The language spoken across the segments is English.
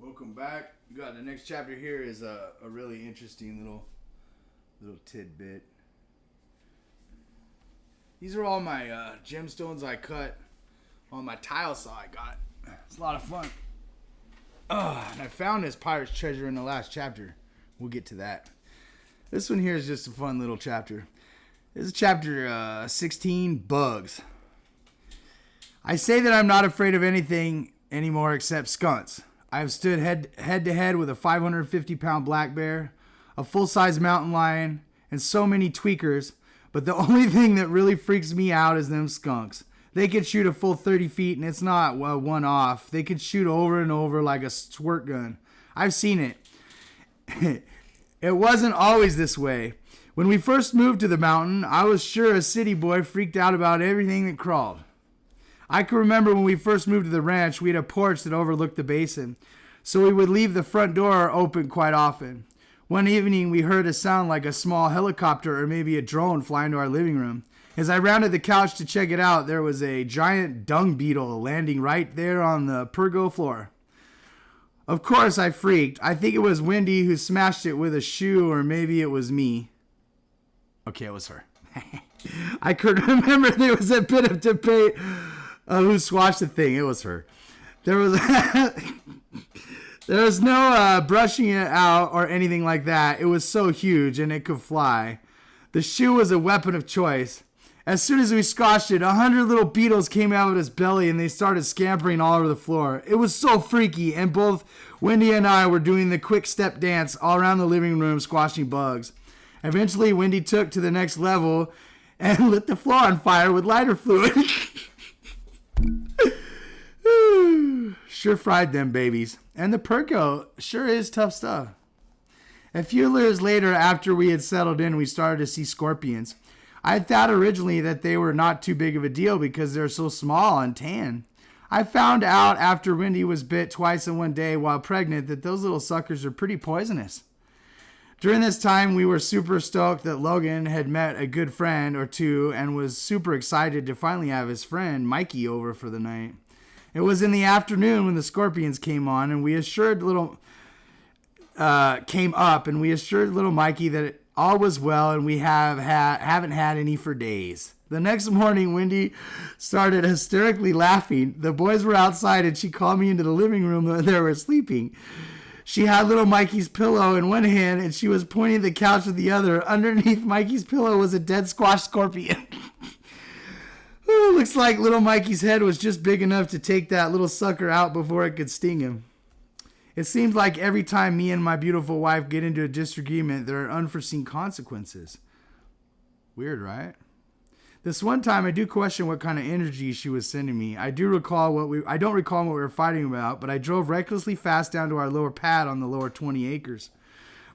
Welcome back. We got the next chapter here is a really interesting little tidbit. These are all my gemstones I cut on my tile saw I got. It's a lot of fun. And I found this pirate's treasure in the last chapter. We'll get to that. This one here is just a fun little chapter. This is chapter 16, Bugs. I say that I'm not afraid of anything anymore except skunks. I have stood head to head with a 550-pound black bear, a full-size mountain lion, and so many tweakers, but the only thing that really freaks me out is them skunks. They can shoot a full 30 feet, and it's not one-off. They can shoot over and over like a squirt gun. I've seen it. It wasn't always this way. When we first moved to the mountain, I was sure a city boy freaked out about everything that crawled. I can remember when we first moved to the ranch, we had a porch that overlooked the basin, so we would leave the front door open quite often. One evening, we heard a sound like a small helicopter or maybe a drone flying to our living room. As I rounded the couch to check it out, there was a giant dung beetle landing right there on the pergo floor. Of course, I freaked. I think it was Wendy who smashed it with a shoe, or maybe it was me. Okay, it was her. I could remember there was a bit of debate who squashed the thing. It was her. There was there was no brushing it out or anything like that. It was so huge and it could fly. The shoe was a weapon of choice. As soon as we squashed it, 100 little beetles came out of its belly and they started scampering all over the floor. It was so freaky, and both Wendy and I were doing the quick step dance all around the living room squashing bugs. Eventually, Wendy took to the next level and lit the floor on fire with lighter fluid. Sure fried them babies. And the pergo sure is tough stuff. A few years later, after we had settled in, we started to see scorpions. I thought originally that they were not too big of a deal because they're so small and tan. I found out after Wendy was bit twice in one day while pregnant that those little suckers are pretty poisonous. During this time, we were super stoked that Logan had met a good friend or two and was super excited to finally have his friend Mikey over for the night. It was in the afternoon when the scorpions came on, and we assured little Mikey that all was well, and we haven't had any for days. The next morning, Wendy started hysterically laughing. The boys were outside, and she called me into the living room where they were sleeping. She had little Mikey's pillow in one hand, and she was pointing the couch with the other. Underneath Mikey's pillow was a dead squash scorpion. Ooh, looks like little Mikey's head was just big enough to take that little sucker out before it could sting him. It seems like every time me and my beautiful wife get into a disagreement, there are unforeseen consequences. Weird, right? This one time, I do question what kind of energy she was sending me. I don't recall what we were fighting about, but I drove recklessly fast down to our lower pad on the lower 20 acres.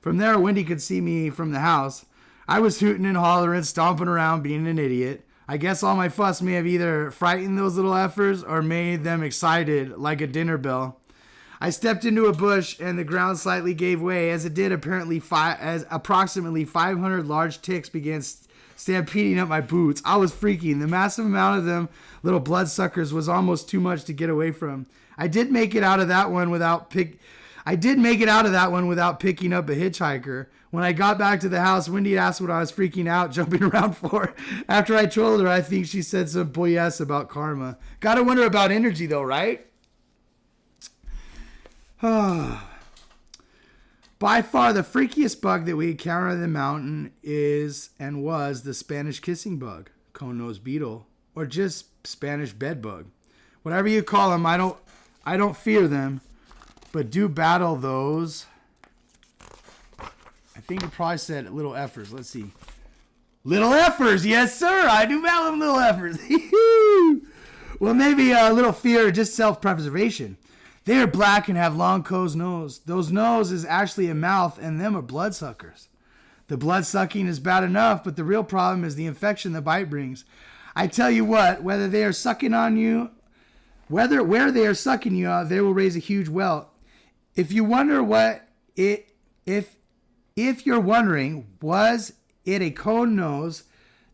From there, Wendy could see me from the house. I was hooting and hollering, stomping around, being an idiot. I guess all my fuss may have either frightened those little effers or made them excited like a dinner bell. I stepped into a bush and the ground slightly gave way. As it did, approximately 500 large ticks began stampeding up my boots. I was freaking. The massive amount of them little bloodsuckers was almost too much to get away from. I did make it out of that one without picking up a hitchhiker. When I got back to the house, Wendy asked what I was freaking out, jumping around for. After I told her, I think she said some BS about karma. Gotta wonder about energy though, right? By far the freakiest bug that we encountered in the mountain was the Spanish kissing bug, cone-nosed beetle, or just Spanish bed bug. Whatever you call them, I don't fear them, but do battle those. I think it probably said little effers. Let's see. Little effers, yes sir, I do battle them little effers. Well, maybe a little fear, just self-preservation. They are black and have long closed nose. Those nose is actually a mouth, and them are bloodsuckers. The blood sucking is bad enough, but the real problem is the infection the bite brings. I tell you what, where they are sucking you out, they will raise a huge welt. If you're wondering, was it a cone nose?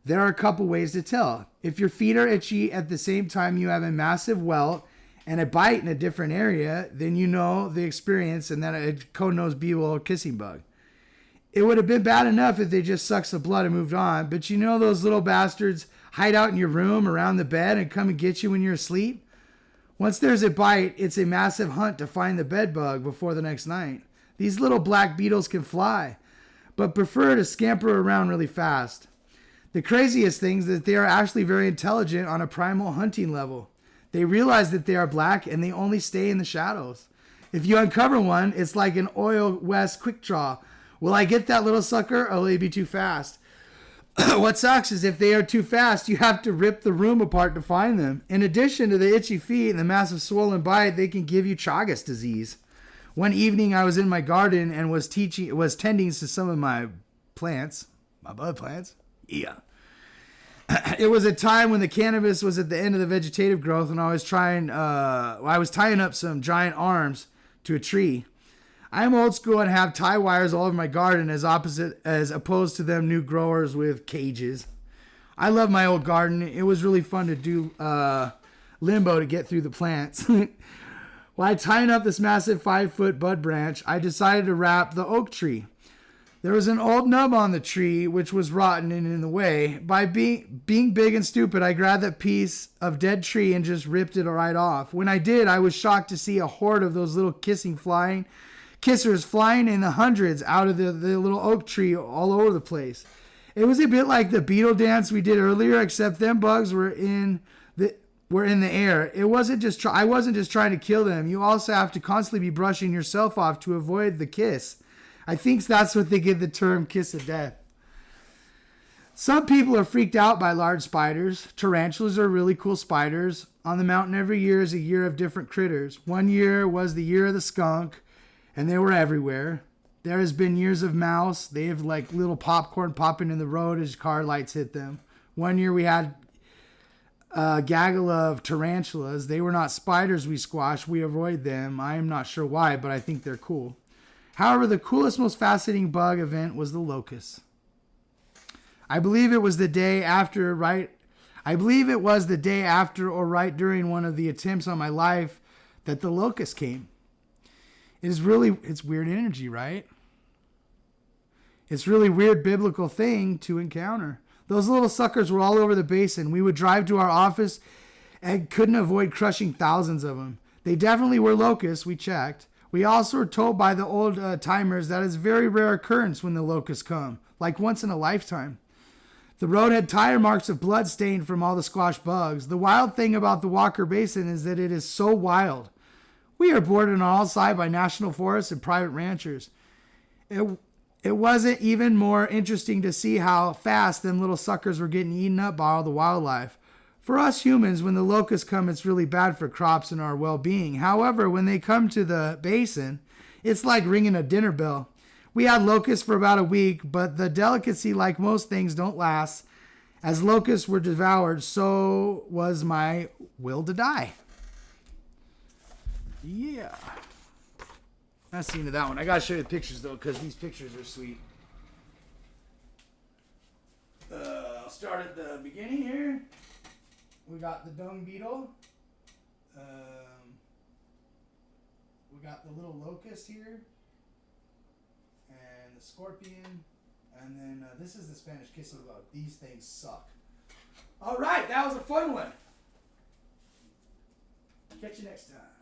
There are a couple ways to tell. If your feet are itchy at the same time you have a massive welt, and a bite in a different area, then you know the experience and that a code-nosed beetle or kissing bug. It would have been bad enough if they just sucked some blood and moved on, but you know those little bastards hide out in your room around the bed and come and get you when you're asleep? Once there's a bite, it's a massive hunt to find the bed bug before the next night. These little black beetles can fly, but prefer to scamper around really fast. The craziest thing is that they are actually very intelligent on a primal hunting level. They realize that they are black and they only stay in the shadows. If you uncover one, it's like an Oil West quick draw. Will I get that little sucker or will he be too fast? What sucks is if they are too fast, you have to rip the room apart to find them. In addition to the itchy feet and the massive swollen bite, they can give you Chagas disease. One evening I was in my garden and was tending to some of my plants, my bud plants. Yeah. It was a time when the cannabis was at the end of the vegetative growth, and I was tying up some giant arms to a tree. I am old school and have tie wires all over my garden as opposed to them new growers with cages. I love my old garden. It was really fun to do limbo to get through the plants. While tying up this massive 5-foot bud branch, I decided to wrap the oak tree. There was an old nub on the tree, which was rotten and in the way. By being big and stupid, I grabbed that piece of dead tree and just ripped it right off. When I did, I was shocked to see a horde of those little kissers flying in the hundreds out of the little oak tree all over the place. It was a bit like the beetle dance we did earlier, except them bugs were in the air. I wasn't just trying to kill them. You also have to constantly be brushing yourself off to avoid the kiss. I think that's what they give the term kiss of death. Some people are freaked out by large spiders. Tarantulas are really cool spiders. On the mountain every year is a year of different critters. One year was the year of the skunk, and they were everywhere. There has been years of mouse. They have like little popcorn popping in the road as car lights hit them. One year we had a gaggle of tarantulas. They were not spiders we squashed. We avoid them. I am not sure why, but I think they're cool. However, the coolest, most fascinating bug event was the locust. I believe it was the day after or right during one of the attempts on my life that the locust came. It's weird energy, right? It's really weird biblical thing to encounter. Those little suckers were all over the basin. We would drive to our office and couldn't avoid crushing thousands of them. They definitely were locusts, we checked. We also were told by the old timers that it's a very rare occurrence when the locusts come, like once in a lifetime. The road had tire marks of blood stained from all the squash bugs. The wild thing about the Walker Basin is that it is so wild. We are bordered on all sides by national forests and private ranchers. It wasn't even more interesting to see how fast them little suckers were getting eaten up by all the wildlife. For us humans, when the locusts come, it's really bad for crops and our well-being. However, when they come to the basin, it's like ringing a dinner bell. We had locusts for about a week, but the delicacy, like most things, don't last. As locusts were devoured, so was my will to die. Yeah. That's the end of that one. I gotta show you the pictures, though, because these pictures are sweet. I'll start at the beginning here. We got the dung beetle. We got the little locust here. And the scorpion. And then this is the Spanish kissing bug. These things suck. All right, that was a fun one. Catch you next time.